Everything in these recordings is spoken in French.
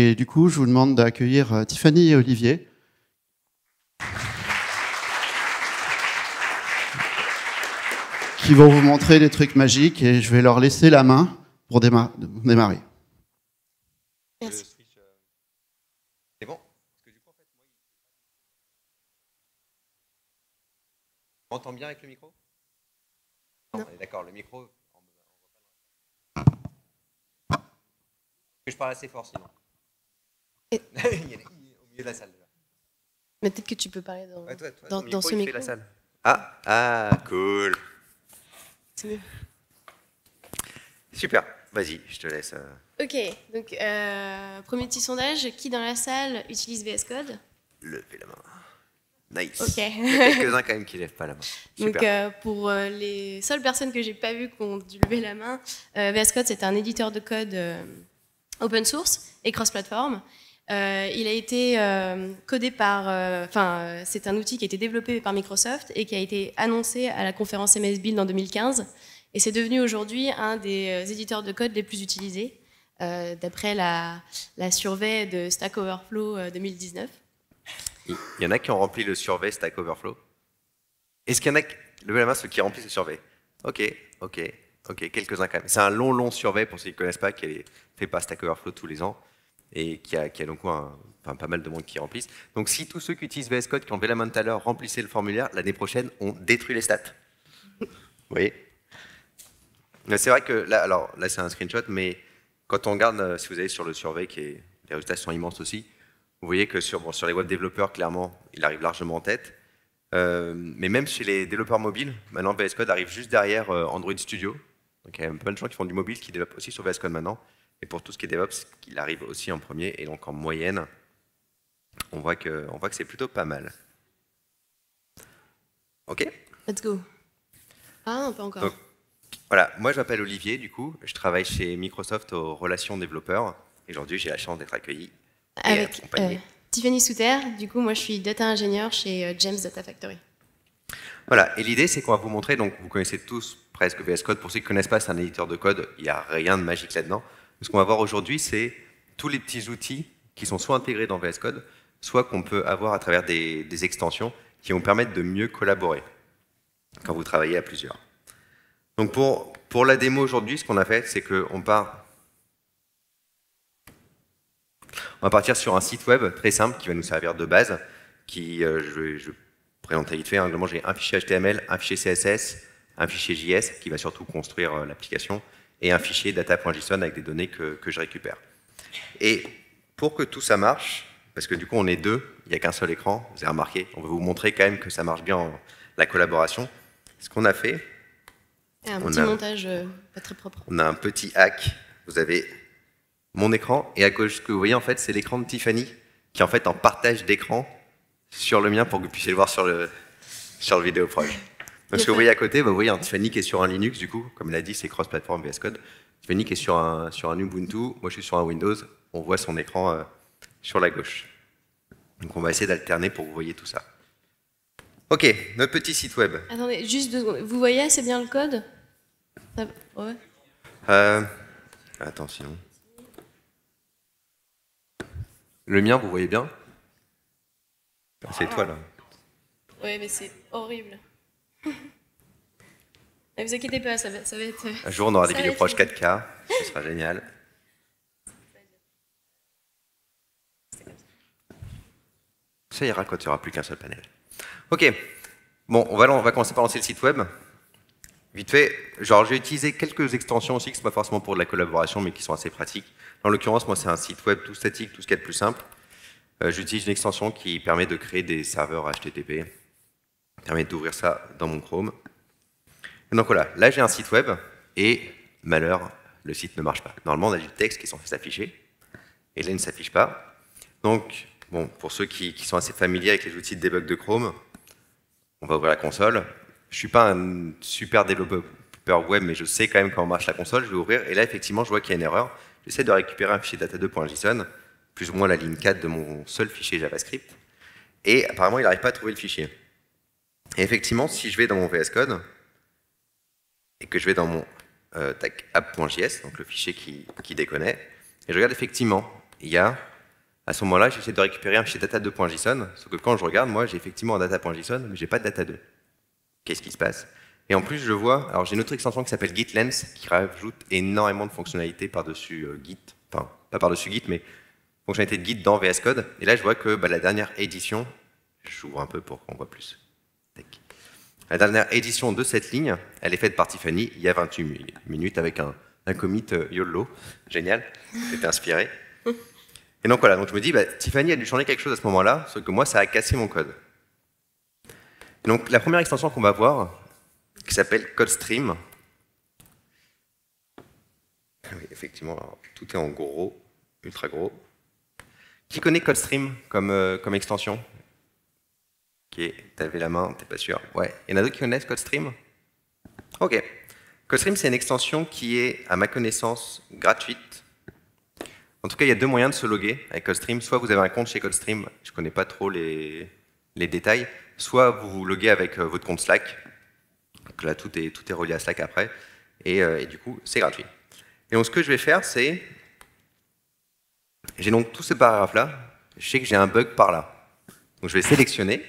Et du coup, je vous demande d'accueillir Tiffany et Olivier. Qui vont vous montrer des trucs magiques et je vais leur laisser la main pour démarrer. Merci. C'est bon? Parce que du coup, en fait, on m'entend bien avec le micro? Non, d'accord, le micro. Je parle assez fort sinon. Il est au milieu de la salle déjà. Mais peut-être que tu peux parler dans ce micro. La salle. Ah, cool. C'est mieux. Super, vas-y, je te laisse. Ok, donc premier petit sondage, qui dans la salle utilise VS Code? Levez la main. Nice. Ok. Il y a quelques-uns quand même qui lèvent pas la main. Super. Donc pour les seules personnes que j'ai pas vues qui ont dû lever la main, VS Code c'est un éditeur de code open source et cross-platform. Il a été codé par, c'est un outil qui a été développé par Microsoft et qui a été annoncé à la conférence MS Build en 2015. Et c'est devenu aujourd'hui un des éditeurs de code les plus utilisés, d'après la survey de Stack Overflow 2019. Il y en a qui ont rempli le survey Stack Overflow. Est-ce qu'il y en a qui levez la main ceux qui remplissent le survey? Ok, quelques-uns quand même. C'est un long survey pour ceux qui ne connaissent pas, qui est fait par Stack Overflow tous les ans et qui a donc pas mal de monde qui remplissent. Donc si tous ceux qui utilisent VS Code, qui ont levé la main tout à l'heure, remplissaient le formulaire, l'année prochaine, on détruit les stats. Vous voyez? C'est vrai que là c'est un screenshot, mais quand on regarde, si vous allez sur le survey, les résultats sont immenses aussi, vous voyez que sur les web développeurs, clairement, il arrive largement en tête. Mais même chez les développeurs mobiles, maintenant VS Code arrive juste derrière Android Studio. Donc il y a plein de gens qui font du mobile qui développent aussi sur VS Code maintenant. Et pour tout ce qui est DevOps, il arrive aussi en premier. Et donc en moyenne, on voit que c'est plutôt pas mal. Ok? Let's go. Ah non, pas encore. Donc, voilà, moi je m'appelle Olivier, du coup, je travaille chez Microsoft aux relations développeurs. Et aujourd'hui, j'ai la chance d'être accueilli et accompagné. Tiffany Souter, du coup, moi je suis data ingénieur chez James Data Factory. Voilà, et l'idée c'est qu'on va vous montrer, donc vous connaissez tous presque VS Code, pour ceux qui ne connaissent pas, c'est un éditeur de code, il n'y a rien de magique là-dedans. Ce qu'on va voir aujourd'hui, c'est tous les petits outils qui sont soit intégrés dans VS Code, soit qu'on peut avoir à travers des extensions qui vont permettre de mieux collaborer quand vous travaillez à plusieurs. Donc pour la démo aujourd'hui, ce qu'on a fait, c'est qu'on va partir sur un site web très simple qui va nous servir de base, qui, je vais présenter vite fait, hein, j'ai un fichier HTML, un fichier CSS, un fichier JS qui va surtout construire l'application, et un fichier data.json avec des données que je récupère. Et pour que tout ça marche, parce que du coup on est deux, il n'y a qu'un seul écran, vous avez remarqué, on veut vous montrer quand même que ça marche bien la collaboration. Ce qu'on a fait, un petit montage pas très propre. On a un petit hack, vous avez mon écran, et à gauche, ce que vous voyez en fait, c'est l'écran de Tiffany, qui est en fait en partage d'écran sur le mien pour que vous puissiez le voir sur le vidéoproj. Donc ce que vous voyez à côté, vous voyez un Tiffany qui est sur un Linux, du coup, comme il a dit, c'est cross-platform VS Code. Tiffany qui est sur un Ubuntu, moi je suis sur un Windows, on voit son écran sur la gauche. Donc on va essayer d'alterner pour que vous voyez tout ça. Ok, notre petit site web. Attendez, juste 2 secondes. Vous voyez assez bien le code? Ouais. Attends, sinon. Le mien, vous voyez bien? C'est toi, là. Oui, mais c'est horrible. Ne vous inquiétez pas, ça va être... Un jour, on aura des vidéos proches 4K, ce sera génial. Ça ira quand il n'y aura plus qu'un seul panel. Ok, bon, on va commencer par lancer le site web. Vite fait, genre j'ai utilisé quelques extensions aussi, qui ne sont pas forcément pour de la collaboration, mais qui sont assez pratiques. En l'occurrence, moi, c'est un site web tout statique, tout ce qu'il y a de plus simple. J'utilise une extension qui permet de créer des serveurs HTTP, qui permet d'ouvrir ça dans mon Chrome. Et donc voilà, là j'ai un site web, et malheur, le site ne marche pas. Normalement, on a du texte qui est censé s'afficher, et là, il ne s'affiche pas. Donc, bon, pour ceux qui sont assez familiers avec les outils de debug de Chrome, on va ouvrir la console. Je ne suis pas un super développeur web, mais je sais quand même comment marche la console. Je vais ouvrir, et là, effectivement, je vois qu'il y a une erreur. J'essaie de récupérer un fichier data2.json, plus ou moins la ligne 4 de mon seul fichier JavaScript, et apparemment, il n'arrive pas à trouver le fichier. Et effectivement, si je vais dans mon VS Code, et que je vais dans mon app.js, donc le fichier qui déconnait, et je regarde effectivement, il y a, à ce moment-là, j'essaie de récupérer un fichier data2.json, sauf que quand je regarde, moi, j'ai effectivement un data.json, mais j'ai pas de data2. Qu'est-ce qui se passe? Et en plus, je vois, alors j'ai une autre extension qui s'appelle GitLens, qui rajoute énormément de fonctionnalités par-dessus Git, enfin, pas par-dessus Git, mais fonctionnalités de Git dans VS Code. Et là, je vois que la dernière édition, j'ouvre un peu pour qu'on voit plus. La dernière édition de cette ligne, elle est faite par Tiffany il y a 28 minutes avec un commit YOLO. Génial, c'était inspiré. Et donc voilà, donc je me dis, Tiffany a dû changer quelque chose à ce moment-là, sauf que moi, ça a cassé mon code. Et donc la première extension qu'on va voir, qui s'appelle CodeStream. Oui, effectivement, alors, tout est en gros, ultra gros. Qui connaît CodeStream comme extension? Ok, t'as levé la main, t'es pas sûr. Ouais, il y en a d'autres qui connaissent CodeStream? Ok. CodeStream, c'est une extension qui est, à ma connaissance, gratuite. En tout cas, il y a deux moyens de se loguer avec CodeStream. Soit vous avez un compte chez CodeStream, je ne connais pas trop les détails, soit vous vous loguez avec votre compte Slack. Donc là, tout est relié à Slack après. Et du coup, c'est gratuit. Et donc, ce que je vais faire, c'est... J'ai donc tout ce paragraphe-là. Je sais que j'ai un bug par là. Donc, je vais sélectionner.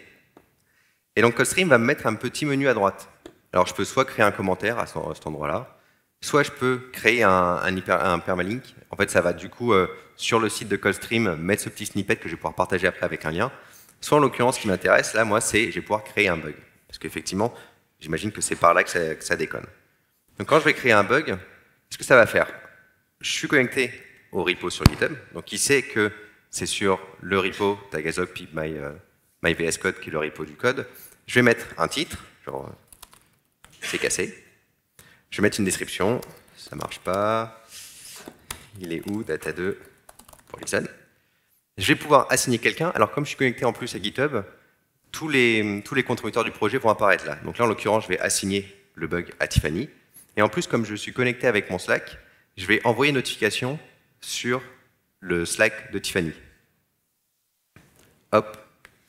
Et donc, CodeStream va me mettre un petit menu à droite. Alors, je peux soit créer un commentaire à cet endroit-là, soit je peux créer un permalink. En fait, ça va du coup, sur le site de CodeStream, mettre ce petit snippet que je vais pouvoir partager après avec un lien. Soit, en l'occurrence, ce qui m'intéresse, là, moi, c'est je vais pouvoir créer un bug. Parce qu'effectivement, j'imagine que c'est par là que ça déconne. Donc, quand je vais créer un bug, qu'est-ce que ça va faire? Je suis connecté au repo sur GitHub. Donc, il sait que c'est sur le repo Tagazog pip my VS Code, qui est le repo du code. Je vais mettre un titre, genre c'est cassé. Je vais mettre une description, ça marche pas. Il est où? Data2 pour listen. Je vais pouvoir assigner quelqu'un. Alors comme je suis connecté en plus à GitHub, tous les contributeurs du projet vont apparaître là. Donc là en l'occurrence, je vais assigner le bug à Tiffany. Et en plus, comme je suis connecté avec mon Slack, je vais envoyer une notification sur le Slack de Tiffany. Hop,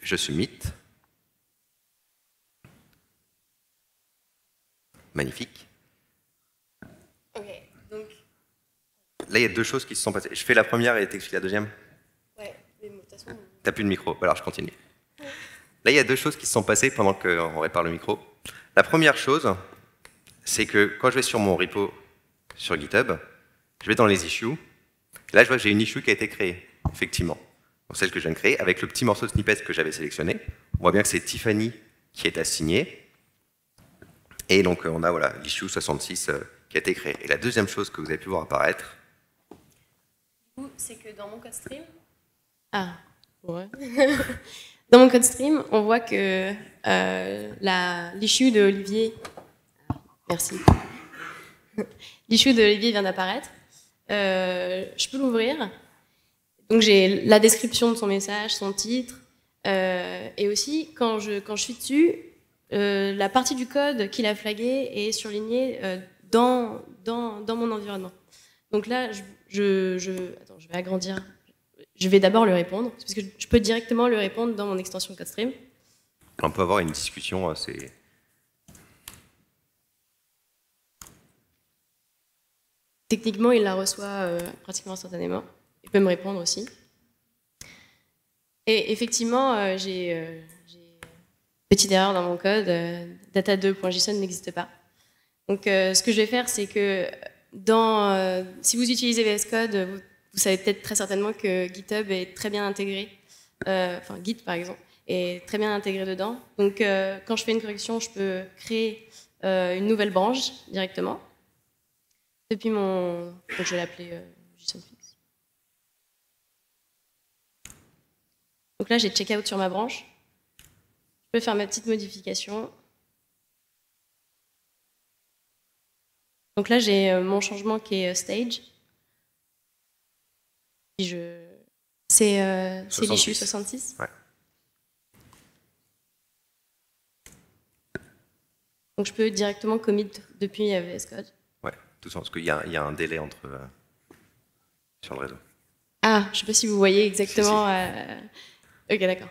je submit. Magnifique. Ok, donc... Là, il y a deux choses qui se sont passées. Je fais la première et t'expliques la deuxième. Ouais, mais de toute façon... T'as plus de micro. Alors, je continue. Là, il y a deux choses qui se sont passées pendant qu'on répare le micro. La première chose, c'est que quand je vais sur mon repo sur GitHub, je vais dans les issues. Là, je vois que j'ai une issue qui a été créée, effectivement. Donc, celle que je viens de créer, avec le petit morceau de snippet que j'avais sélectionné. On voit bien que c'est Tiffany qui est assignée. Et donc, on a voilà, l'issue 66 qui a été créée. Et la deuxième chose que vous avez pu voir apparaître... c'est que dans mon CodeStream... Ah, ouais. Dans mon CodeStream, on voit que l'issue de Olivier... Merci. L'issue de Olivier vient d'apparaître. Je peux l'ouvrir. Donc j'ai la description de son message, son titre, et aussi, quand je suis dessus, la partie du code qu'il a flagué est surlignée dans mon environnement. Donc là, attends, je vais agrandir. Je vais d'abord le répondre, parce que je peux directement le répondre dans mon extension CodeStream. On peut avoir une discussion assez... Techniquement, il la reçoit pratiquement instantanément. Il peut me répondre aussi. Et effectivement, j'ai une petite erreur dans mon code. Data2.json n'existe pas. Donc, ce que je vais faire, c'est que si vous utilisez VS Code, vous savez peut-être très certainement que GitHub est très bien intégré. Enfin, Git, par exemple, est très bien intégré dedans. Donc, quand je fais une correction, je peux créer une nouvelle branche directement. Depuis donc je vais l'appeler JSONFix. Donc là, j'ai checkout sur ma branche. Je peux faire ma petite modification. Donc là, j'ai mon changement qui est stage. C'est l'issue 66. Ouais. Donc je peux directement commit depuis VS Code. Ouais, tout ça, parce qu'il y a un délai sur le réseau. Ah, je ne sais pas si vous voyez exactement. Si. Ok, d'accord.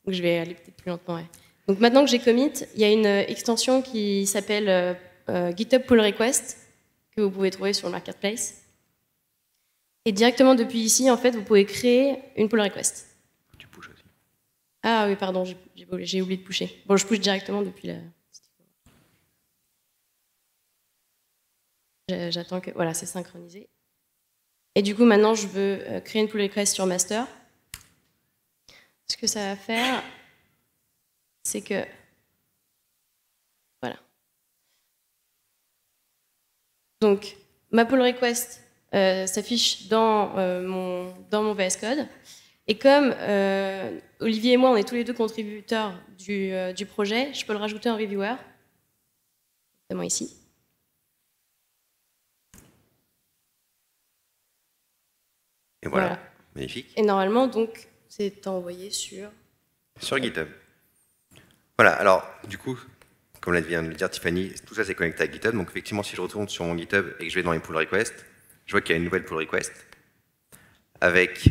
Donc je vais aller peut-être plus lentement. Ouais. Donc maintenant que j'ai commit, il y a une extension qui s'appelle GitHub Pull Request que vous pouvez trouver sur le marketplace. Et directement depuis ici, en fait, vous pouvez créer une pull request. Tu pushes aussi. Ah oui, pardon, j'ai oublié de pusher. Bon, je push directement depuis la... J'attends que... Voilà, c'est synchronisé. Et du coup, maintenant, je veux créer une pull request sur master. Ce que ça va faire, c'est que... Voilà. Donc, ma pull request s'affiche dans mon VS Code. Et comme Olivier et moi, on est tous les deux contributeurs du projet, je peux le rajouter en reviewer, notamment ici. Et voilà. Magnifique. Et normalement, donc, c'est envoyé sur GitHub. Voilà, alors, du coup, comme vient de le dire Tiffany, tout ça c'est connecté à GitHub. Donc, effectivement, si je retourne sur mon GitHub et que je vais dans les pull requests, je vois qu'il y a une nouvelle pull request avec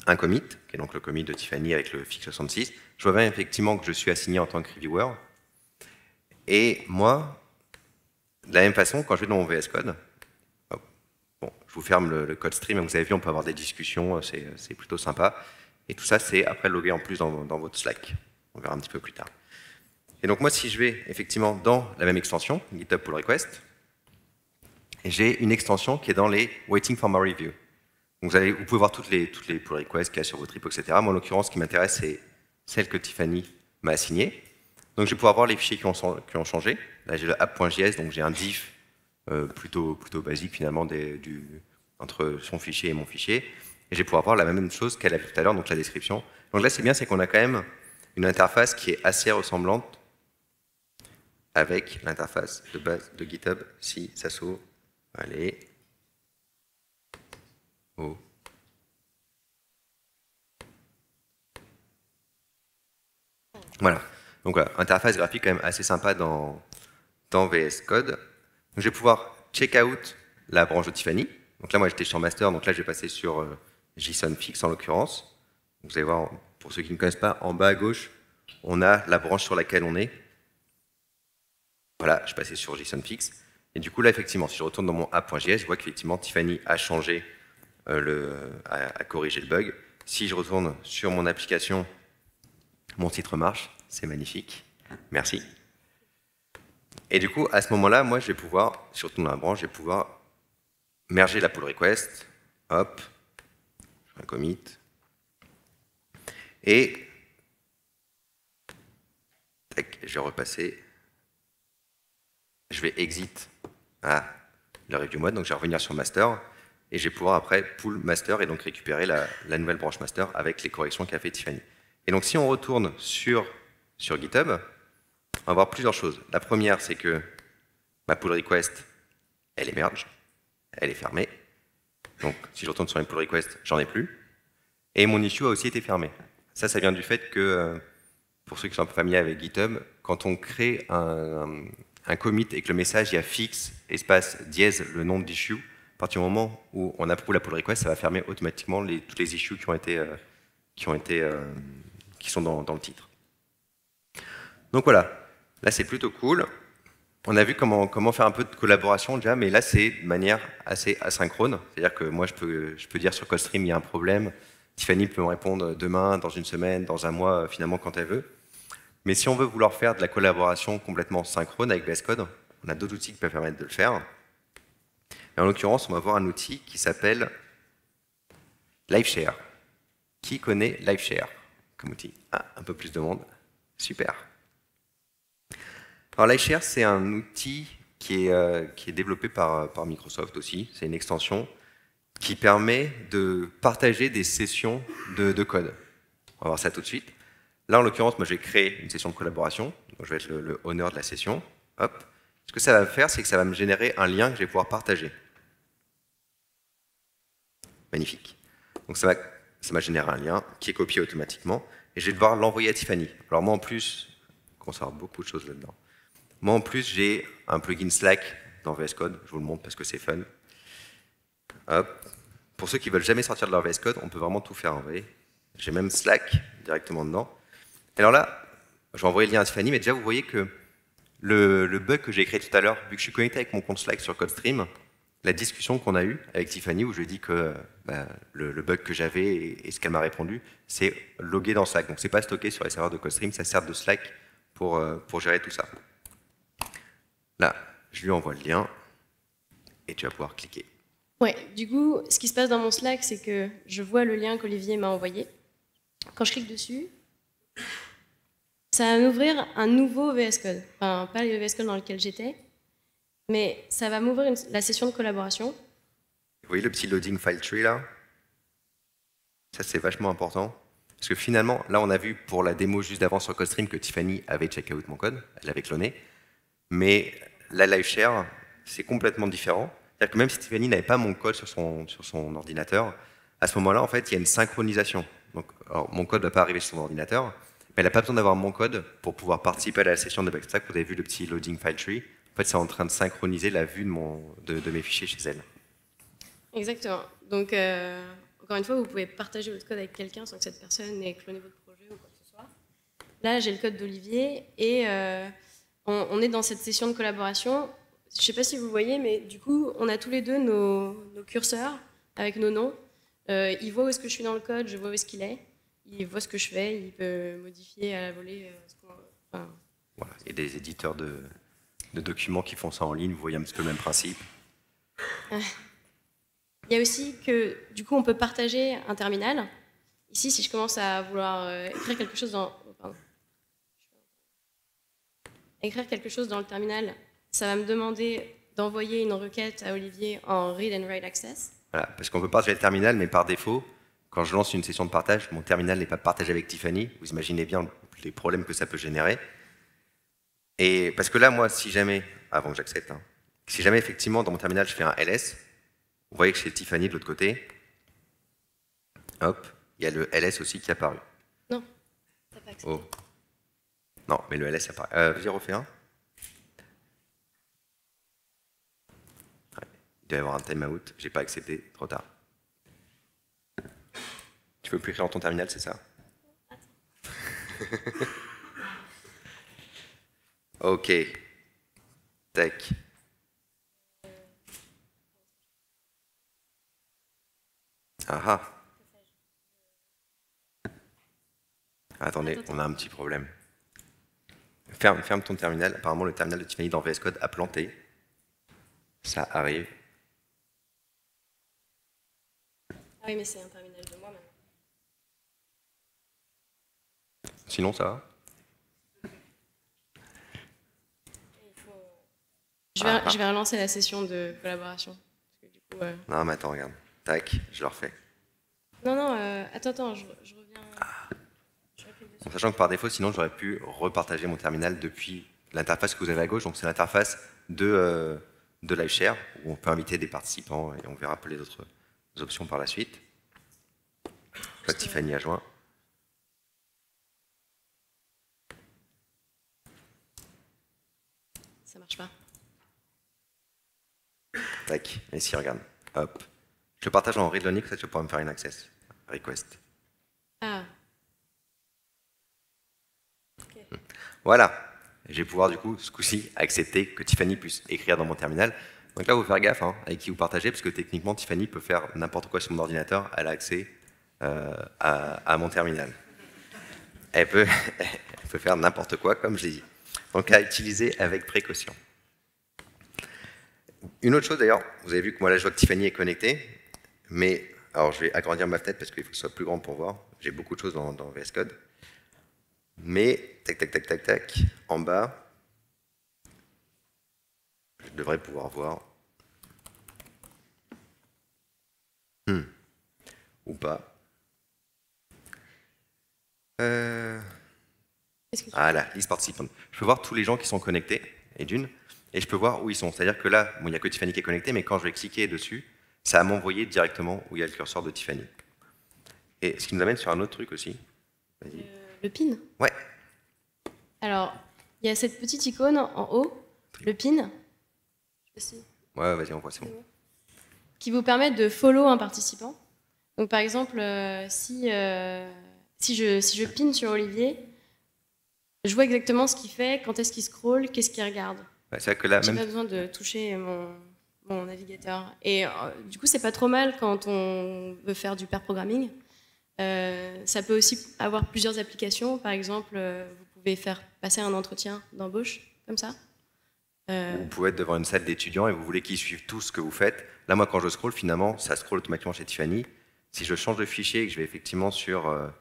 un commit, qui est donc le commit de Tiffany avec le fix66. Je vois bien effectivement que je suis assigné en tant que reviewer. Et moi, de la même façon, quand je vais dans mon VS Code, bon, je vous ferme le code stream, vous avez vu, on peut avoir des discussions, c'est plutôt sympa. Et tout ça, c'est après logué en plus dans votre Slack. On verra un petit peu plus tard. Et donc moi, si je vais effectivement dans la même extension, GitHub pull request, j'ai une extension qui est dans les waiting for my review. Donc vous pouvez voir toutes les pull requests qu'il y a sur votre repo, etc. Moi, en l'occurrence, ce qui m'intéresse, c'est celle que Tiffany m'a assignée. Donc je vais pouvoir voir les fichiers qui ont changé. Là, j'ai le app.js, donc j'ai un diff plutôt basique finalement entre son fichier et mon fichier. Et je vais pouvoir voir la même chose qu'elle a vu tout à l'heure, donc la description. Donc là, c'est bien, c'est qu'on a quand même une interface qui est assez ressemblante avec l'interface de base de GitHub. Si ça s'ouvre, allez. Oh. Voilà. Donc voilà, interface graphique quand même assez sympa dans VS Code. Donc, je vais pouvoir check out la branche de Tiffany. Donc là, moi, j'étais sur master, donc là, je vais passer sur JSON fix en l'occurrence. Vous allez voir, pour ceux qui ne connaissent pas, en bas à gauche, on a la branche sur laquelle on est. Voilà, je passais sur JSON fix. Et du coup, là, effectivement, si je retourne dans mon app.js, je vois qu'effectivement, Tiffany a changé, a corrigé le bug. Si je retourne sur mon application, mon titre marche. C'est magnifique. Merci. Et du coup, à ce moment-là, moi, je vais pouvoir, surtout dans la branche, je vais pouvoir merger la pull request. Hop. Je fais un commit. Et tac, je vais repasser. Je vais exit à le review mode. Donc, je vais revenir sur master. Et je vais pouvoir après pull master et donc récupérer la nouvelle branche master avec les corrections qu'a fait Tiffany. Et donc, si on retourne sur GitHub, on va voir plusieurs choses. La première, c'est que ma pull request, elle émerge, elle est fermée. Donc, si je retourne sur une pull request, j'en ai plus. Et mon issue a aussi été fermé. Ça vient du fait que, pour ceux qui sont un peu familiers avec GitHub, quand on crée un commit et que le message, il y a fixe, espace, dièse, le nom de l'issue, à partir du moment où on approuve la pull request, ça va fermer automatiquement toutes les issues qui sont dans le titre. Donc voilà, là c'est plutôt cool. On a vu comment faire un peu de collaboration déjà, mais là c'est de manière assez asynchrone. C'est-à-dire que moi je peux dire sur CodeStream il y a un problème, Tiffany peut me répondre demain, dans une semaine, dans un mois, finalement quand elle veut. Mais si on veut vouloir faire de la collaboration complètement synchrone avec VS Code, on a d'autres outils qui peuvent permettre de le faire. Et en l'occurrence, on va voir un outil qui s'appelle LiveShare. Qui connaît LiveShare comme outil? Ah, un peu plus de monde. Super. Alors LiveShare, c'est un outil qui est développé par Microsoft aussi. C'est une extension qui permet de partager des sessions de code. On va voir ça tout de suite. Là, en l'occurrence, moi, je vais créer une session de collaboration. Donc, je vais être le owner de la session. Hop. Ce que ça va faire, c'est que ça va me générer un lien que je vais pouvoir partager. Magnifique. Donc, ça m'a généré un lien qui est copié automatiquement. Et je vais devoir l'envoyer à Tiffany. Alors, moi, en plus, on commence à avoir beaucoup de choses là-dedans. Moi, en plus, j'ai un plugin Slack dans VS Code. Je vous le montre parce que c'est fun. Hop. Pour ceux qui ne veulent jamais sortir de leur VS Code, on peut vraiment tout faire envoyer. J'ai même Slack directement dedans. Alors là, je vais envoyer le lien à Tiffany, mais déjà, vous voyez que le bug que j'ai créé tout à l'heure, vu que je suis connecté avec mon compte Slack sur CodeStream, la discussion qu'on a eue avec Tiffany, où je lui ai dit que le bug que j'avais et ce qu'elle m'a répondu, c'est logué dans Slack. Donc c'est pas stocké sur les serveurs de CodeStream, ça sert de Slack pour gérer tout ça. Là, je lui envoie le lien et tu vas pouvoir cliquer. Ouais, du coup, ce qui se passe dans mon Slack, c'est que je vois le lien qu'Olivier m'a envoyé. Quand je clique dessus, ça va m'ouvrir un nouveau VS Code. Enfin, pas le VS Code dans lequel j'étais, mais ça va m'ouvrir la session de collaboration. Vous voyez le petit loading file tree là? Ça, c'est vachement important. Parce que finalement, là, on a vu pour la démo juste d'avant sur CodeStream que Tiffany avait checké out mon code, elle l'avait cloné. Mais la live share, c'est complètement différent. C'est-à-dire que même si Tiffany n'avait pas mon code sur son ordinateur, à ce moment-là, en fait, il y a une synchronisation. Donc, alors, mon code ne va pas arriver sur son ordinateur, mais elle n'a pas besoin d'avoir mon code pour pouvoir participer à la session de Backstack. Vous avez vu le petit loading file tree. En fait, c'est en train de synchroniser la vue de mes fichiers chez elle. Exactement. Donc, encore une fois, vous pouvez partager votre code avec quelqu'un sans que cette personne ait cloné votre projet ou quoi que ce soit. Là, j'ai le code d'Olivier et on est dans cette session de collaboration. Je ne sais pas si vous voyez, mais du coup, on a tous les deux nos curseurs avec nos noms. Il voit où est-ce que je suis dans le code, je vois où est-ce qu'il est. Il voit ce que je fais, il peut modifier à la volée. Voilà. Il y a des éditeurs de documents qui font ça en ligne, vous voyez un petit peu le même principe. Il y a aussi que, du coup, on peut partager un terminal. Ici, si je commence à vouloir écrire quelque chose dans... Écrire quelque chose dans le terminal, ça va me demander d'envoyer une requête à Olivier en read and write access. Voilà, parce qu'on peut partager le terminal, mais par défaut, quand je lance une session de partage, mon terminal n'est pas partagé avec Tiffany. Vous imaginez bien les problèmes que ça peut générer. Et parce que là, moi, si jamais, avant que j'accepte, hein, si jamais effectivement dans mon terminal je fais un ls, vous voyez que chez Tiffany de l'autre côté, hop, il y a le ls aussi qui est apparu. Non, t'as pas accepté. Oh. Non, mais le ls apparaît. Vas-y, refais un. Il doit y avoir un timeout, j'ai pas accepté, trop tard. Tu veux plus écrire dans ton terminal, c'est ça? Ok. Tac. Ah ah. Attendez, on a un petit problème. Ferme ton terminal. Apparemment, le terminal de Tiffany dans VS Code a planté. Ça arrive. Ah oui, mais c'est un terminal de moi maintenant. Sinon, ça va? Je vais relancer la session de collaboration. Parce que du coup, Non, mais attends, regarde. Tac, je le refais. Non, attends, je reviens. En sachant que par défaut, sinon, j'aurais pu repartager mon terminal depuis l'interface que vous avez à gauche. Donc, c'est l'interface de LiveShare, où on peut inviter des participants et on verra pour les autres options par la suite. Là, Tiffany a joint. Ça marche pas. Tac, et ici, regarde. Hop. Je le partage en read only, ça tu vas pouvoir me faire une access request. Ah. Okay. Voilà. Je vais pouvoir, du coup, ce coup-ci, accepter que Tiffany puisse écrire dans mon terminal. Donc là, il faut faire gaffe avec qui vous partagez, parce que techniquement, Tiffany peut faire n'importe quoi sur mon ordinateur. Elle a accès à mon terminal. Elle peut faire n'importe quoi, comme je l'ai dit. Donc à utiliser avec précaution. Une autre chose d'ailleurs, vous avez vu que moi là je vois que Tiffany est connectée, mais alors je vais agrandir ma fenêtre parce qu'il faut que ce soit plus grand pour voir. J'ai beaucoup de choses dans VS Code. Mais tac, en bas, je devrais pouvoir voir. Ou pas. Voilà, list participants. Je peux voir tous les gens qui sont connectés, et je peux voir où ils sont. C'est-à-dire que là, bon, il n'y a que Tiffany qui est connectée, mais quand je vais cliquer dessus, ça va m'envoyer directement où il y a le curseur de Tiffany. Et ce qui nous amène sur un autre truc aussi. Vas-y. Le pin. Ouais. Alors, il y a cette petite icône en haut, le pin. Ouais, vas-y, on voit, c'est bon. Qui vous permet de follow un participant. Donc, par exemple, si je pin sur Olivier, je vois exactement ce qu'il fait, quand est-ce qu'il scrolle, qu'est-ce qu'il regarde. Ouais, c'est vrai que là, j'ai pas besoin de toucher mon navigateur. Et du coup, c'est pas trop mal quand on veut faire du pair programming. Ça peut aussi avoir plusieurs applications. Par exemple, vous pouvez faire passer un entretien d'embauche, comme ça. Vous pouvez être devant une salle d'étudiants et vous voulez qu'ils suivent tout ce que vous faites. Là, moi, quand je scroll, finalement, ça scroll automatiquement chez Tiffany. Si je change de fichier et que je vais effectivement sur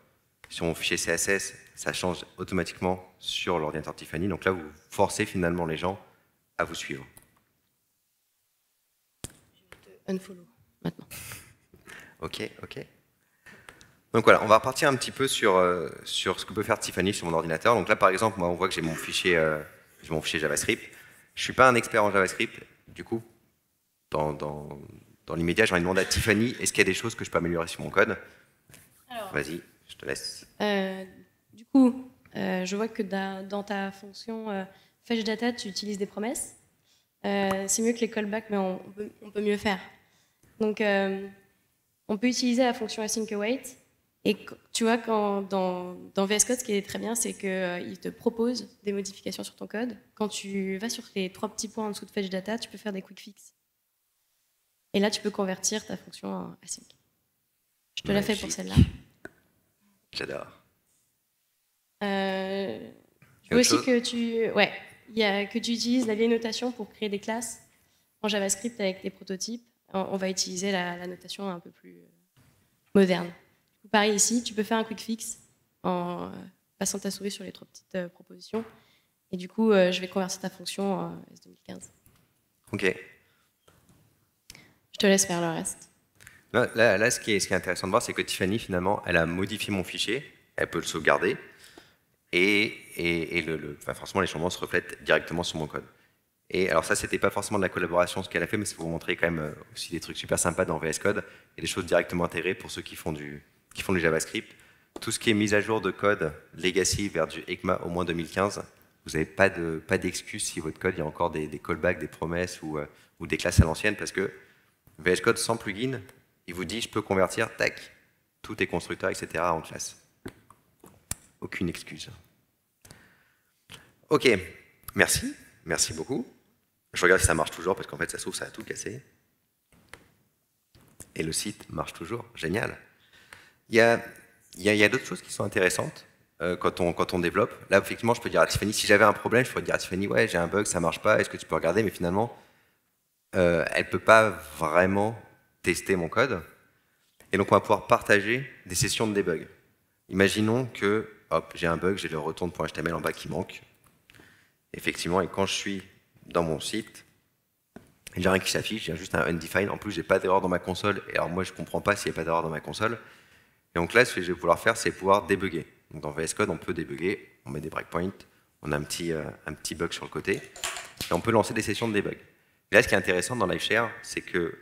mon fichier CSS, ça change automatiquement sur l'ordinateur Tiffany. Donc là, vous forcez finalement les gens à vous suivre. Je te unfollow maintenant. Ok. Donc voilà, on va repartir un petit peu sur ce que peut faire Tiffany sur mon ordinateur. Donc là, par exemple, moi, on voit que j'ai mon fichier JavaScript. Je ne suis pas un expert en JavaScript. Du coup, dans l'immédiat, j'ai envie de demander à Tiffany, est-ce qu'il y a des choses que je peux améliorer sur mon code? Vas-y, je te laisse. Du coup, je vois que dans ta fonction fetchData, tu utilises des promesses. C'est mieux que les callbacks, mais on peut mieux faire. Donc, on peut utiliser la fonction async-await. Et tu vois, dans VS Code, ce qui est très bien, c'est qu'il te propose des modifications sur ton code. Quand tu vas sur les 3 petits points en dessous de fetchData, tu peux faire des quick fix. Et là, tu peux convertir ta fonction en async. Je te la fais pour celle-là. J'adore. Je veux aussi que tu utilises la vieille notation pour créer des classes en JavaScript avec des prototypes. On va utiliser la notation un peu plus moderne. Pareil ici, tu peux faire un quick fix en passant ta souris sur les 3 petites propositions. Et du coup, je vais convertir ta fonction en S2015. Ok. Je te laisse faire le reste. Là, ce qui est intéressant de voir, c'est que Tiffany, finalement, elle a modifié mon fichier, elle peut le sauvegarder, et forcément, les changements se reflètent directement sur mon code. Et alors ça, c'était pas forcément de la collaboration ce qu'elle a fait, mais c'est pour vous montrer quand même aussi des trucs super sympas dans VS Code, et des choses directement intégrées pour ceux qui font du JavaScript. Tout ce qui est mise à jour de code legacy vers du ECMA au moins 2015, vous n'avez pas d'excuse si votre code, il y a encore des callbacks, des promesses ou des classes à l'ancienne, parce que VS Code sans plugin, il vous dit je peux convertir, tac, tous tes constructeurs, etc. en classe. Aucune excuse. Ok, merci beaucoup. Je regarde si ça marche toujours, parce qu'en fait, ça se trouve, ça a tout cassé. Et le site marche toujours, génial. Il y a d'autres choses qui sont intéressantes quand on développe. Là, effectivement, je peux dire à Tiffany, si j'avais un problème, je pourrais dire à Tiffany, ouais, j'ai un bug, ça marche pas, est-ce que tu peux regarder? Mais finalement, elle peut pas vraiment tester mon code. Et donc, on va pouvoir partager des sessions de debug. Imaginons que, hop, j'ai un bug, j'ai le retourne.html en bas qui manque. Effectivement, et quand je suis dans mon site, j'ai rien qui s'affiche, j'ai juste un undefined. En plus, j'ai pas d'erreur dans ma console. Et alors, moi, je comprends pas s'il n'y a pas d'erreur dans ma console. Et donc là, ce que je vais pouvoir faire, c'est pouvoir débugger. Donc dans VS Code, on peut débugger, on met des breakpoints, on a un petit bug sur le côté, et on peut lancer des sessions de debug. Et là, ce qui est intéressant dans LiveShare, c'est que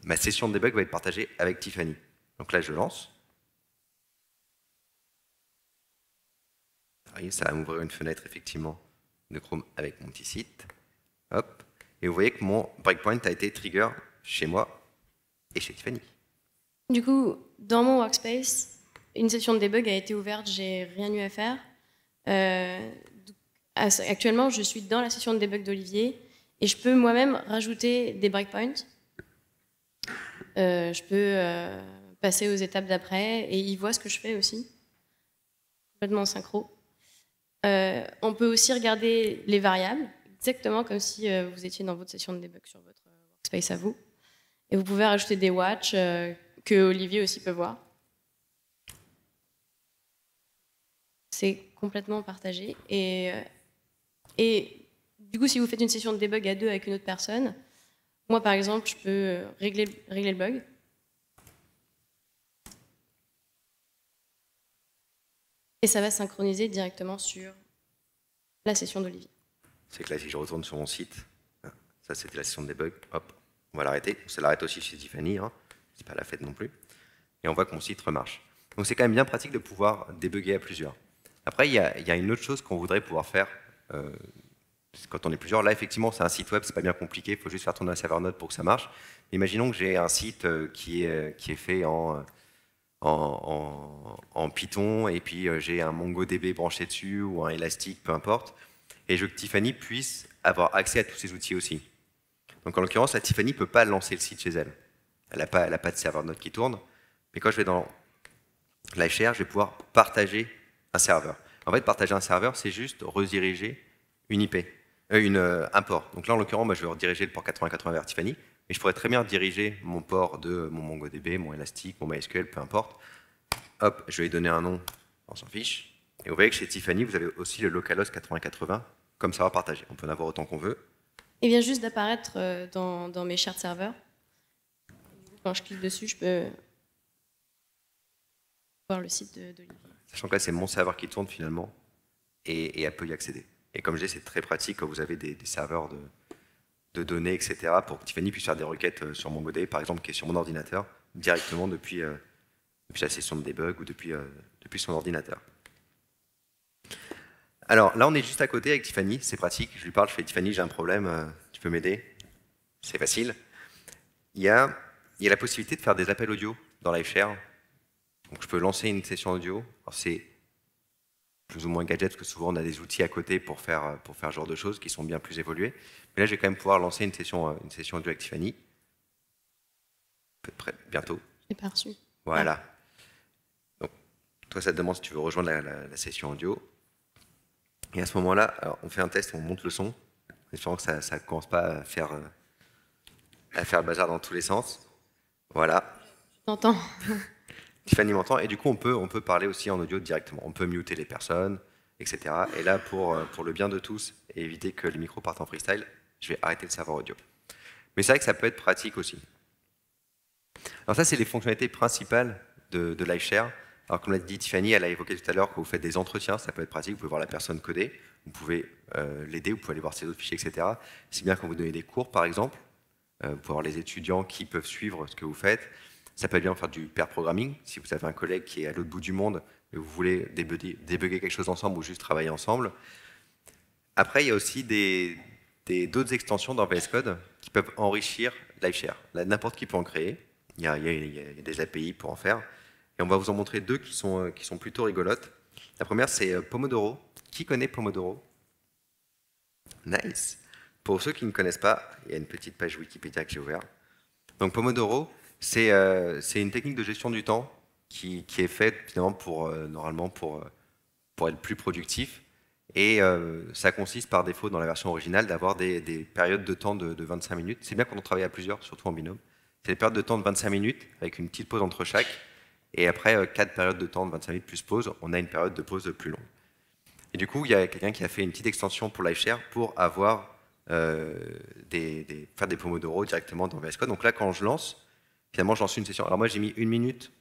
ma session de debug va être partagée avec Tiffany. Donc là, je lance. Vous voyez, ça va m'ouvrir une fenêtre, effectivement, de Chrome avec mon petit site. Hop. Et vous voyez que mon breakpoint a été trigger chez moi et chez Tiffany. Du coup, dans mon workspace, une session de debug a été ouverte, j'ai rien eu à faire. Actuellement, je suis dans la session de debug d'Olivier et je peux moi-même rajouter des breakpoints. Je peux passer aux étapes d'après et il voit ce que je fais aussi, complètement en synchro. On peut aussi regarder les variables, exactement comme si vous étiez dans votre session de debug sur votre workspace à vous. Et vous pouvez rajouter des watch que Olivier aussi peut voir. C'est complètement partagé. Et du coup, si vous faites une session de debug à 2 avec une autre personne, moi, par exemple, je peux régler le bug. Et ça va synchroniser directement sur la session d'Olivier. C'est que là, si je retourne sur mon site, ça c'était la session de debug, hop, on va l'arrêter. Ça l'arrête aussi chez Tiffany, hein. C'est pas la fête non plus. Et on voit que mon site remarche. Donc c'est quand même bien pratique de pouvoir débugger à plusieurs. Après, il y a une autre chose qu'on voudrait pouvoir faire quand on est plusieurs. Là, effectivement, c'est un site web, c'est pas bien compliqué, il faut juste faire tourner un serveur node pour que ça marche. Imaginons que j'ai un site qui est fait en Python, et puis j'ai un MongoDB branché dessus, ou un Elastic, peu importe, et je veux que Tiffany puisse avoir accès à tous ces outils aussi. Donc en l'occurrence, la Tiffany ne peut pas lancer le site chez elle. Elle n'a pas de serveur Node qui tourne. Mais quand je vais dans LiveShare, je vais pouvoir partager un serveur. En fait, partager un serveur, c'est juste rediriger une IP, un port. Donc là, en l'occurrence, moi, je vais rediriger le port 8080 vers Tiffany, mais je pourrais très bien diriger mon port de mon MongoDB, mon Elastic, mon MySQL, peu importe. Hop, je vais lui donner un nom, on s'en fiche. Et vous voyez que chez Tiffany, vous avez aussi le localhost 8080 comme serveur partagé. On peut en avoir autant qu'on veut. Il vient juste d'apparaître dans mes shared serveurs. Quand je clique dessus, je peux voir le site d'Olivier. Sachant que là, c'est mon serveur qui tourne finalement, et elle peut y accéder. Et comme je dis, c'est très pratique quand vous avez des serveurs de données, etc., pour que Tiffany puisse faire des requêtes sur MongoDB, par exemple, qui est sur mon ordinateur, directement depuis la session de debug ou depuis son ordinateur. Alors là, on est juste à côté avec Tiffany, c'est pratique. Je lui parle, je fais Tiffany, j'ai un problème, tu peux m'aider? C'est facile. Il y a la possibilité de faire des appels audio dans LiveShare. Donc je peux lancer une session audio. C'est plus ou moins gadget, parce que souvent on a des outils à côté pour faire ce genre de choses qui sont bien plus évolués. Mais là, je vais quand même pouvoir lancer une session audio avec Tiffany. Peut-être bientôt. Je l'ai pas reçu. Voilà. Donc, toi, ça te demande si tu veux rejoindre la session audio. Et à ce moment-là, on fait un test, on monte le son, en espérant que ça ne commence pas à faire le bazar dans tous les sens. Voilà. Je t'entends. Tiffany m'entend, et du coup, on peut parler aussi en audio directement. On peut muter les personnes, etc. Et là, pour le bien de tous, et éviter que les micros partent en freestyle, je vais arrêter le serveur audio. Mais c'est vrai que ça peut être pratique aussi. Alors ça, c'est les fonctionnalités principales de LiveShare. Alors comme l'a dit Tiffany, elle a évoqué tout à l'heure, quand vous faites des entretiens, ça peut être pratique, vous pouvez voir la personne coder, vous pouvez l'aider, vous pouvez aller voir ses autres fichiers, etc. C'est bien quand vous donnez des cours, par exemple. Vous pouvez avoir les étudiants qui peuvent suivre ce que vous faites. Ça peut être bien faire du pair programming, si vous avez un collègue qui est à l'autre bout du monde et vous voulez débugger quelque chose ensemble ou juste travailler ensemble. Après, il y a aussi d'autres extensions dans VS Code qui peuvent enrichir LiveShare. N'importe qui peut en créer. Il y a des API pour en faire. Et on va vous en montrer deux qui sont plutôt rigolotes. La première, c'est Pomodoro. Qui connaît Pomodoro? Nice. Pour ceux qui ne connaissent pas, il y a une petite page Wikipédia que j'ai ouverte. Donc Pomodoro, c'est une technique de gestion du temps qui est faite finalement normalement pour être plus productif. Et ça consiste par défaut dans la version originale d'avoir des périodes de temps de 25 minutes. C'est bien quand on travaille à plusieurs, surtout en binôme. C'est des périodes de temps de 25 minutes avec une petite pause entre chaque. Et après 4 périodes de temps de 25 minutes plus pause, on a une période de pause plus longue. Et du coup, il y a quelqu'un qui a fait une petite extension pour LiveShare pour avoir faire des Pomodoro directement dans VS Code. Donc là, quand je lance, finalement, je lance une session. Alors moi, j'ai mis 1 minute,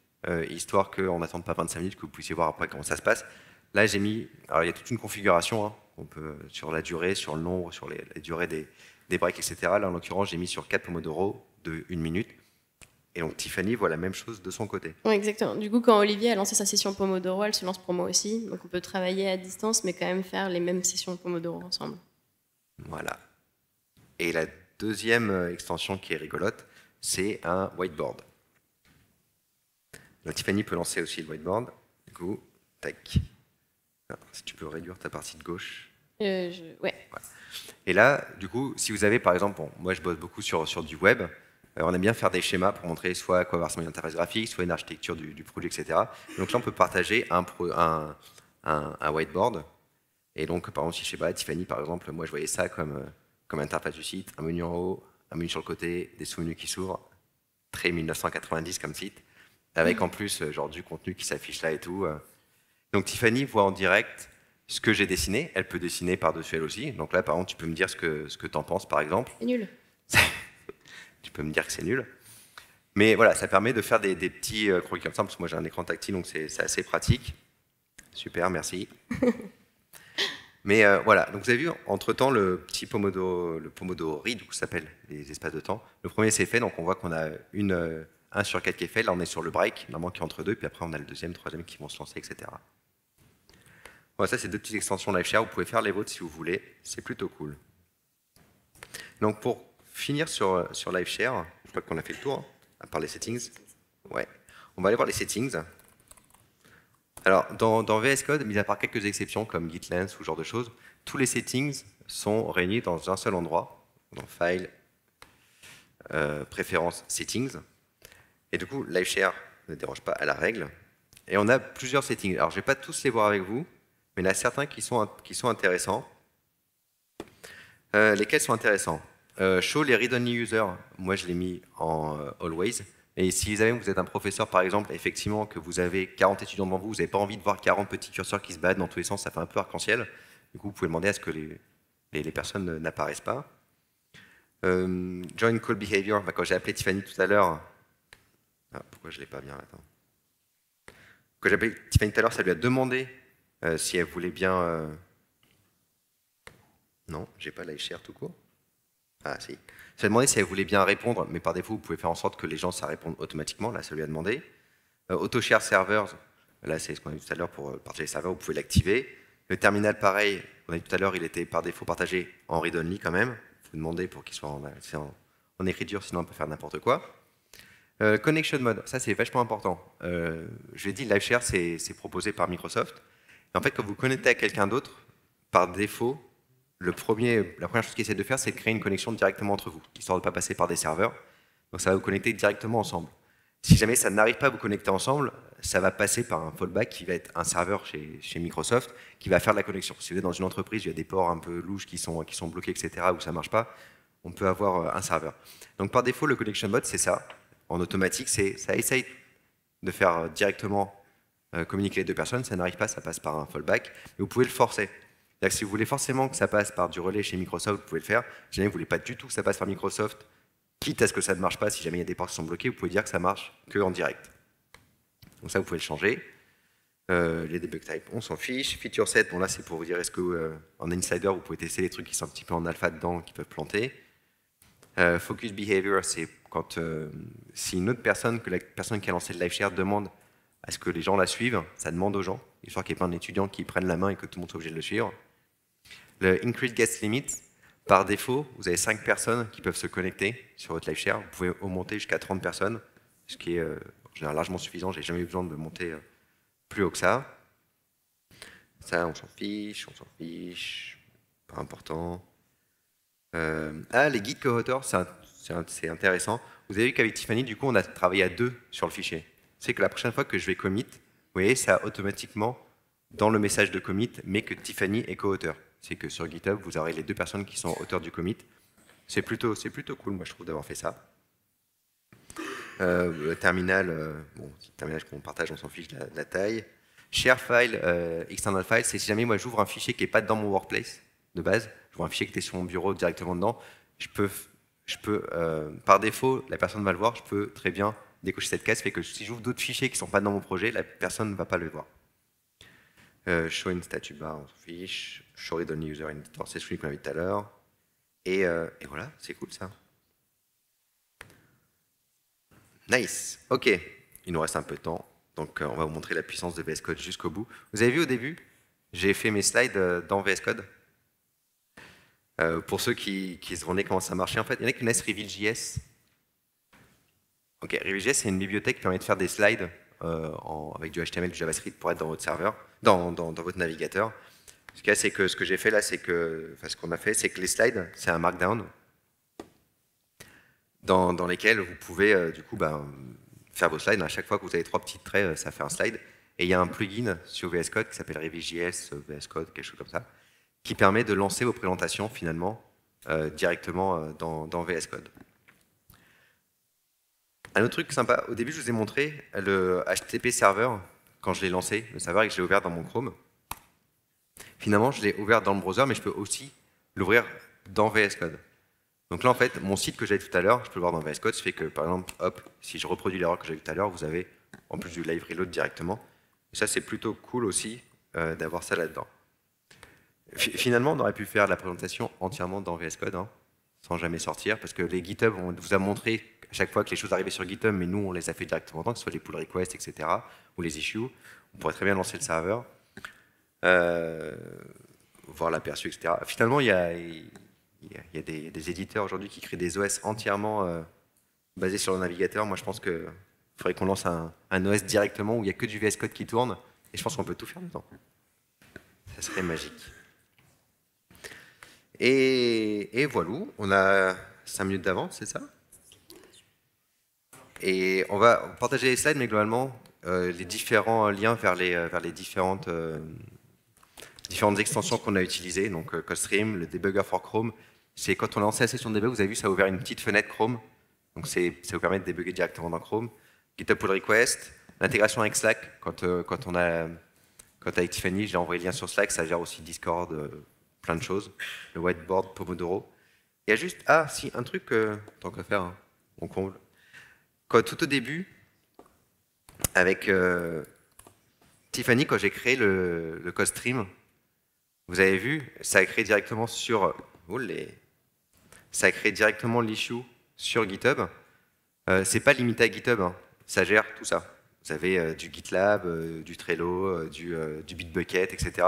histoire qu'on n'attende pas 25 minutes, que vous puissiez voir après comment ça se passe. Là, j'ai mis... Alors, il y a toute une configuration, hein. On peut, sur la durée, sur le nombre, sur les durées des breaks, etc. Là, en l'occurrence, j'ai mis sur 4 Pomodoro de 1 minute. Et donc, Tiffany voit la même chose de son côté. Oui, exactement. Du coup, quand Olivier a lancé sa session Pomodoro, elle se lance pour moi aussi. Donc, on peut travailler à distance, mais quand même faire les mêmes sessions Pomodoro ensemble. Voilà. Et la deuxième extension qui est rigolote, c'est un whiteboard. Donc, Tiffany peut lancer aussi le whiteboard. Du coup, tac. Alors, si tu peux réduire ta partie de gauche. Ouais. Voilà. Et là, du coup, si vous avez, par exemple, moi je bosse beaucoup sur du web, on aime bien faire des schémas pour montrer soit à quoi va ressembler une interface graphique, soit une architecture du produit, etc. Donc là, on peut partager un whiteboard. Et donc, par exemple, si je sais pas, Tiffany, par exemple, moi je voyais ça comme interface du site, un menu en haut, un menu sur le côté, des sous-menus qui s'ouvrent, très 1990 comme site, avec en plus genre du contenu qui s'affiche là et tout. Donc Tiffany voit en direct ce que j'ai dessiné, elle peut dessiner par-dessus elle aussi. Donc là, par exemple, tu peux me dire ce que tu en penses, par exemple. C'est nul. Tu peux me dire que c'est nul. Mais voilà, ça permet de faire des petits croquis comme ça, parce que moi j'ai un écran tactile, donc c'est assez pratique. Super, merci. Mais voilà, donc vous avez vu, entre-temps, le petit Pomodoro, le Pomodoro Read, ça s'appelle les espaces de temps. Le premier, c'est fait, donc on voit qu'on a 1 sur 4 qui est fait. Là, on est sur le break, normalement qui est entre deux, puis après, on a le deuxième, troisième qui vont se lancer, etc. Voilà, ça, c'est 2 petites extensions LiveShare. Vous pouvez faire les vôtres si vous voulez. C'est plutôt cool. Donc, pour finir sur LiveShare, je crois qu'on a fait le tour, hein, à part les settings. Ouais. On va aller voir les settings. Alors, dans VS Code, mis à part quelques exceptions comme GitLens ou ce genre de choses, tous les settings sont réunis dans un seul endroit, dans File, préférences, settings. Et du coup, live share ne dérange pas à la règle. Et on a plusieurs settings. Alors, je ne vais pas tous les voir avec vous, mais il y en a certains qui sont intéressants. Lesquels sont intéressants? Show les read-only users. Moi, je l'ai mis en always. Et si vous êtes un professeur, par exemple, effectivement, que vous avez 40 étudiants devant vous, vous n'avez pas envie de voir 40 petits curseurs qui se baladent dans tous les sens, ça fait un peu arc-en-ciel. Du coup, vous pouvez demander à ce que les personnes n'apparaissent pas. Join call behavior, quand j'ai appelé Tiffany tout à l'heure, pourquoi je ne l'ai pas bien là? Quand j'ai appelé Tiffany tout à l'heure, ça lui a demandé si elle voulait bien... Non, j'ai pas live share tout court. Ah si. Ça lui a demandé si elle voulait bien répondre, mais par défaut, vous pouvez faire en sorte que les gens ça réponde automatiquement. Là, ça lui a demandé. Auto share servers, là c'est ce qu'on a vu tout à l'heure pour partager les serveurs, vous pouvez l'activer. Le terminal, pareil, on a vu tout à l'heure, il était par défaut partagé en read-only quand même. Il faut demander pour qu'il soit en écriture, sinon on peut faire n'importe quoi. Connection mode, ça c'est vachement important. Je l'ai dit, live share c'est proposé par Microsoft. Et en fait, quand vous connectez à quelqu'un d'autre, par défaut, la première chose qu'il essaie de faire, c'est de créer une connexion directement entre vous, histoire de ne pas passer par des serveurs. Donc ça va vous connecter directement ensemble. Si jamais ça n'arrive pas à vous connecter ensemble, ça va passer par un fallback qui va être un serveur chez Microsoft qui va faire de la connexion. Si vous êtes dans une entreprise, il y a des ports un peu louches qui sont bloqués, etc., où ça ne marche pas, on peut avoir un serveur. Donc par défaut, le connection mode, c'est ça. En automatique, ça essaye de faire directement communiquer les deux personnes. Ça n'arrive pas, ça passe par un fallback. Mais vous pouvez le forcer. C'est-à-dire que si vous voulez forcément que ça passe par du relais chez Microsoft, vous pouvez le faire. Si jamais vous ne voulez pas du tout que ça passe par Microsoft, quitte à ce que ça ne marche pas, si jamais il y a des ports qui sont bloqués, vous pouvez dire que ça marche qu'en direct. Donc ça, vous pouvez le changer. Les debug types, on s'en fiche. Feature set, bon là c'est pour vous dire est-ce que en insider, vous pouvez tester les trucs qui sont un petit peu en alpha dedans, qui peuvent planter. Focus behavior, c'est quand si une autre personne, que la personne qui a lancé le live share demande à ce que les gens la suivent, ça demande aux gens, histoire qu'il n'y ait pas un étudiant qui prenne la main et que tout le monde soit obligé de le suivre. Le increase guest limit, par défaut, vous avez 5 personnes qui peuvent se connecter sur votre live share. Vous pouvez augmenter jusqu'à 30 personnes, ce qui est en général largement suffisant. J'ai jamais eu besoin de monter plus haut que ça. Ça, on s'en fiche, pas important. Les guides co-auteurs, c'est intéressant. Vous avez vu qu'avec Tiffany, du coup, on a travaillé à 2 sur le fichier. C'est que la prochaine fois que je vais commit, vous voyez, ça automatiquement dans le message de commit, mais que Tiffany est co-auteur. C'est que sur GitHub, vous aurez les 2 personnes qui sont auteurs du commit. C'est plutôt cool, moi, je trouve, d'avoir fait ça. Le terminal, bon, le terminal qu'on partage, on s'en fiche de la taille. Share file, external file, c'est si jamais moi j'ouvre un fichier qui n'est pas dans mon workplace de base, j'ouvre un fichier qui est sur mon bureau directement dedans, je peux par défaut, la personne va le voir, je peux très bien décocher cette case, fait que si j'ouvre d'autres fichiers qui ne sont pas dans mon projet, la personne ne va pas le voir. Show in status bar, on s'en fiche. Show read only user editor, c'est celui qu'on a vu tout à l'heure. Et voilà, c'est cool ça. Nice. Ok, il nous reste un peu de temps, donc on va vous montrer la puissance de VS Code jusqu'au bout. Vous avez vu au début, j'ai fait mes slides dans VS Code. Pour ceux qui se demandaient comment ça marchait, en fait, il y en a qui connaissent Reveal.js. Ok, Reveal.js, c'est une bibliothèque qui permet de faire des slides avec du HTML, du JavaScript pour être dans votre serveur, dans votre navigateur. Ce qu'il y a, c'est que ce que j'ai fait là, ce qu'on a fait, c'est que les slides, c'est un markdown dans lesquels vous pouvez du coup faire vos slides. À chaque fois que vous avez 3 petits traits, ça fait un slide. Et il y a un plugin sur VS Code qui s'appelle Reveal.js, VS Code, quelque chose comme ça, qui permet de lancer vos présentations finalement directement dans VS Code. Un autre truc sympa, au début je vous ai montré le HTTP server quand je l'ai lancé, le serveur, et que je l'ai ouvert dans mon Chrome. Finalement je l'ai ouvert dans le browser, mais je peux aussi l'ouvrir dans VS Code. Donc là en fait, mon site que j'avais tout à l'heure, je peux le voir dans VS Code, ça fait que par exemple, hop, si je reproduis l'erreur que j'avais tout à l'heure, vous avez en plus du live reload directement. Et ça c'est plutôt cool aussi d'avoir ça là-dedans. Finalement, on aurait pu faire la présentation entièrement dans VS Code, hein, sans jamais sortir, parce que les GitHub, on vous a montré à chaque fois que les choses arrivaient sur GitHub, mais nous, on les a fait directement dedans, que ce soit les pull requests, etc., ou les issues. On pourrait très bien lancer le serveur, voir l'aperçu, etc. Finalement, il y a des éditeurs aujourd'hui qui créent des OS entièrement basés sur le navigateur. Moi, je pense qu'il faudrait qu'on lance un OS directement où il n'y a que du VS Code qui tourne, et je pense qu'on peut tout faire dedans. Ça serait magique. Et voilà, on a 5 minutes d'avance, c'est ça? Et on va partager les slides, mais globalement, les différents liens vers les différentes extensions qu'on a utilisées, donc CodeStream, le debugger for Chrome, c'est quand on a lancé la session de debug, vous avez vu, ça a ouvert une petite fenêtre Chrome, donc ça vous permet de débugger directement dans Chrome. GitHub Pull Request, l'intégration avec Slack, quand avec Tiffany, j'ai envoyé le lien sur Slack, ça gère aussi Discord, plein de choses, le whiteboard Pomodoro. Il y a juste, un truc, tant qu'à faire, hein, on comble. Tout au début, avec Tiffany, quand j'ai créé le CodeStream, vous avez vu, ça a créé directement l'issue sur GitHub. C'est pas limité à GitHub, hein, ça gère tout ça. Vous avez du GitLab, du Trello, du Bitbucket, etc.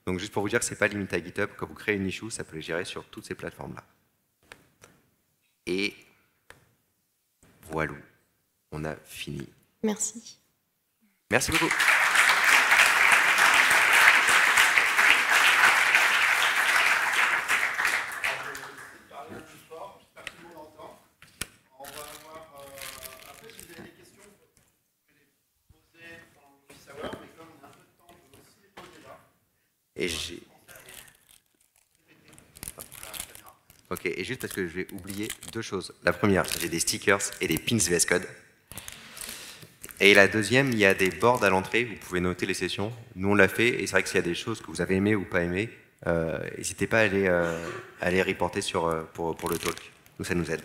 Donc juste pour vous dire que c'est pas limité à GitHub, quand vous créez une issue, ça peut les gérer sur toutes ces plateformes-là. Et voilà, on a fini. Merci. Merci beaucoup. Ok, et juste parce que je vais oublier deux choses. La première, j'ai des stickers et des pins VS Code. Et la deuxième, il y a des boards à l'entrée, vous pouvez noter les sessions. Nous, on l'a fait, et c'est vrai que s'il y a des choses que vous avez aimées ou pas aimées, n'hésitez pas à les reporter pour le talk. Nous, ça nous aide.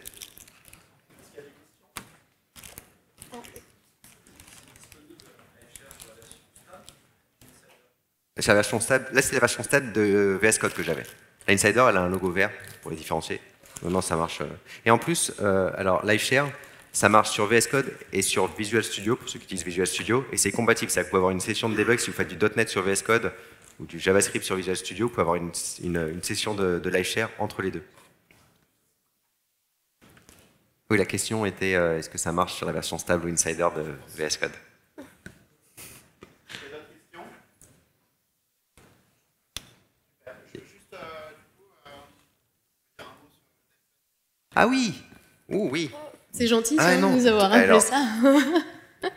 C'est la version stable. Là, c'est la version stable de VS Code que j'avais. L'Insider, elle a un logo vert pour les différencier. Non, ça marche. Et en plus, alors LiveShare, ça marche sur VS Code et sur Visual Studio, pour ceux qui utilisent Visual Studio, et c'est compatible. Ça, vous pouvez avoir une session de debug si vous faites du .NET sur VS Code ou du JavaScript sur Visual Studio, vous pouvez avoir une session de LiveShare entre les deux. Oui, la question était, est-ce que ça marche sur la version stable ou Insider de VS Code? Ah oui! Oui! C'est gentil de nous avoir rappelé ça.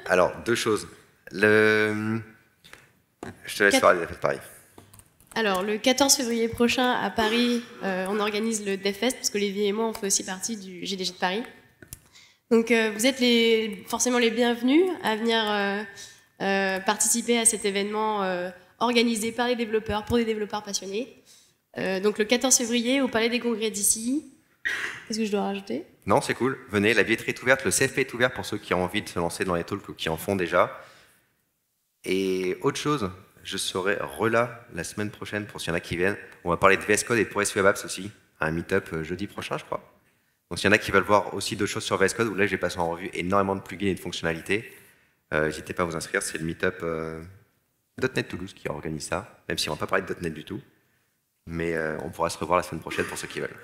Alors, deux choses. Je te laisse faire pareil. Alors, le 14 février prochain, à Paris, on organise le DevFest, parce que Lévi et moi, on fait aussi partie du GDG de Paris. Donc, vous êtes forcément les bienvenus à venir participer à cet événement organisé par les développeurs, pour des développeurs passionnés. Donc, le 14 février, au Palais des Congrès d'ici. Qu'est-ce que je dois rajouter? Non, c'est cool. Venez, la billetterie est ouverte, le CFP est ouvert pour ceux qui ont envie de se lancer dans les talks ou qui en font déjà. Et autre chose, je serai là la semaine prochaine pour s'il y en a qui viennent. On va parler de VS Code et pour SQL Apps aussi, à un meet-up jeudi prochain, je crois. Donc s'il y en a qui veulent voir aussi d'autres choses sur VS Code, où là j'ai passé en revue énormément de plugins et de fonctionnalités, n'hésitez pas à vous inscrire, c'est le meet-up .NET Toulouse qui organise ça, même si on ne va pas parler de .NET du tout. Mais on pourra se revoir la semaine prochaine pour ceux qui veulent.